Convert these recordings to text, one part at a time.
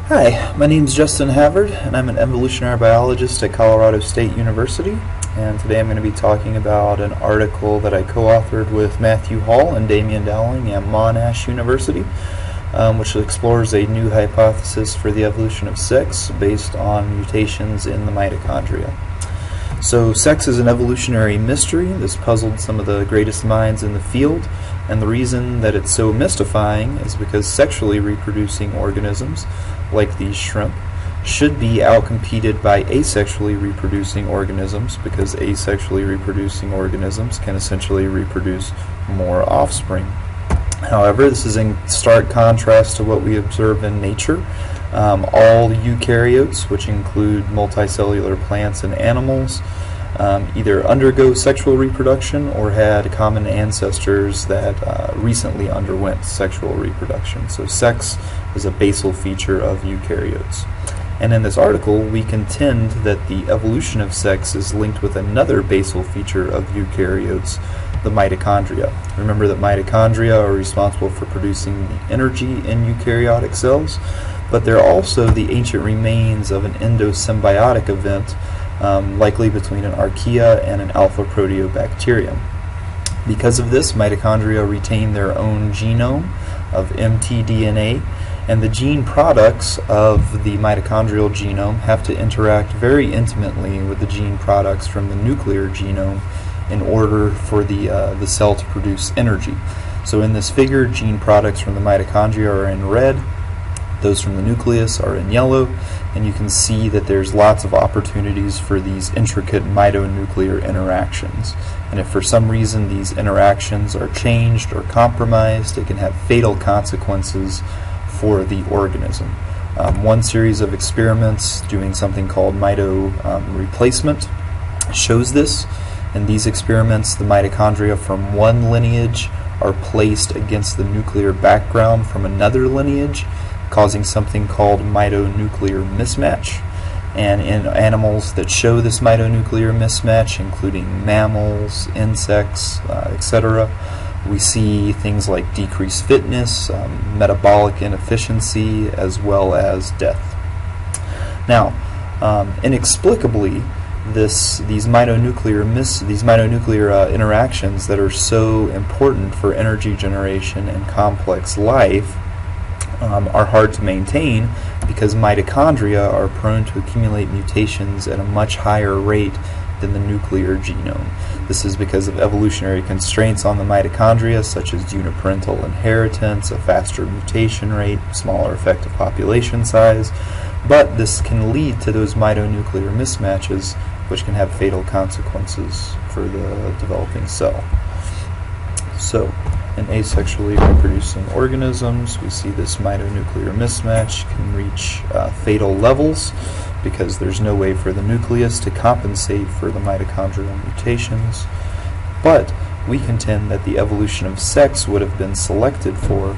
Hi, my name is Justin Havard, and I'm an evolutionary biologist at Colorado State University. And today I'm going to be talking about an article that I co-authored with Matthew Hall and Damian Dowling at Monash University, which explores a new hypothesis for the evolution of sex based on mutations in the mitochondria. So sex is an evolutionary mystery that's puzzled some of the greatest minds in the field, and the reason that it's so mystifying is because sexually reproducing organisms, like these shrimp, should be outcompeted by asexually reproducing organisms, because asexually reproducing organisms can essentially reproduce more offspring. However, this is in stark contrast to what we observe in nature. All eukaryotes, which include multicellular plants and animals, either undergo sexual reproduction or had common ancestors that recently underwent sexual reproduction. So sex is a basal feature of eukaryotes. And in this article, we contend that the evolution of sex is linked with another basal feature of eukaryotes, the mitochondria. Remember that mitochondria are responsible for producing the energy in eukaryotic cells, but they're also the ancient remains of an endosymbiotic event, likely between an archaea and an alpha proteobacterium. Because of this, mitochondria retain their own genome of mtDNA, and the gene products of the mitochondrial genome have to interact very intimately with the gene products from the nuclear genome in order for the cell to produce energy. So in this figure, gene products from the mitochondria are in red, those from the nucleus are in yellow, and you can see that there's lots of opportunities for these intricate mitonuclear interactions. And if for some reason these interactions are changed or compromised, it can have fatal consequences for the organism. One series of experiments doing something called mito replacement shows this. In these experiments, the mitochondria from one lineage are placed against the nuclear background from another lineage, causing something called mitonuclear mismatch. And in animals that show this mitonuclear mismatch, including mammals, insects, etc., we see things like decreased fitness, metabolic inefficiency, as well as death. Now, inexplicably, these mitonuclear interactions that are so important for energy generation and complex life are hard to maintain because mitochondria are prone to accumulate mutations at a much higher rate than the nuclear genome. This is because of evolutionary constraints on the mitochondria, such as uniparental inheritance, a faster mutation rate, smaller effective population size, but this can lead to those mitonuclear mismatches, which can have fatal consequences for the developing cell. So, in asexually reproducing organisms, we see this mitonuclear mismatch can reach fatal levels because there's no way for the nucleus to compensate for the mitochondrial mutations. But we contend that the evolution of sex would have been selected for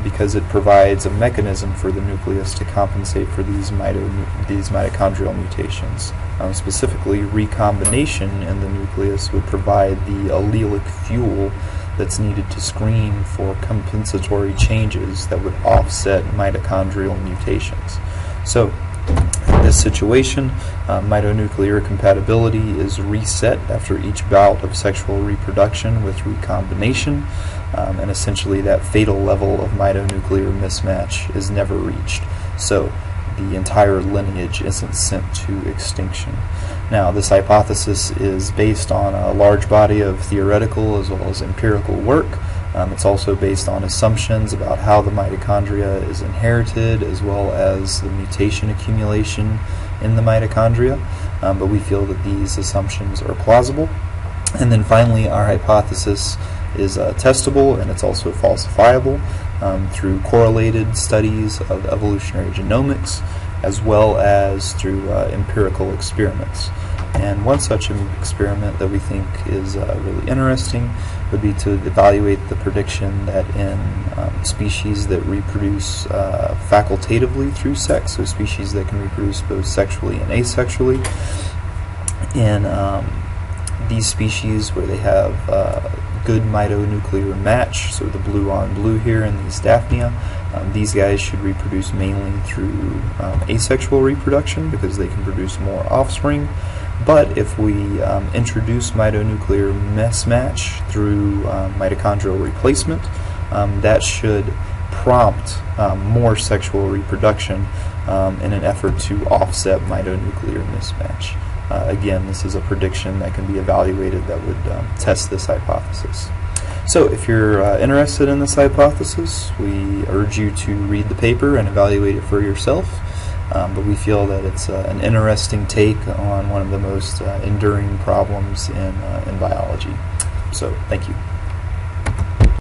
because it provides a mechanism for the nucleus to compensate for these mitochondrial mutations. Specifically, recombination in the nucleus would provide the allelic fuel that's needed to screen for compensatory changes that would offset mitochondrial mutations. So, in this situation, mitonuclear compatibility is reset after each bout of sexual reproduction with recombination, and essentially that fatal level of mitonuclear mismatch is never reached. So the entire lineage isn't sent to extinction. Now, this hypothesis is based on a large body of theoretical as well as empirical work. It's also based on assumptions about how the mitochondria is inherited as well as the mutation accumulation in the mitochondria, but we feel that these assumptions are plausible. And then finally, our hypothesis is testable, and it's also falsifiable through correlated studies of evolutionary genomics as well as through empirical experiments. And one such experiment that we think is really interesting would be to evaluate the prediction that in species that reproduce facultatively through sex, so species that can reproduce both sexually and asexually, in these species where they have good mitonuclear match, so the blue on blue here in these Daphnia, These guys should reproduce mainly through asexual reproduction because they can produce more offspring. But if we introduce mitonuclear mismatch through mitochondrial replacement, that should prompt more sexual reproduction in an effort to offset mitonuclear mismatch. Again, this is a prediction that can be evaluated that would test this hypothesis. So if you're interested in this hypothesis, we urge you to read the paper and evaluate it for yourself. But we feel that it's an interesting take on one of the most enduring problems in biology. So thank you.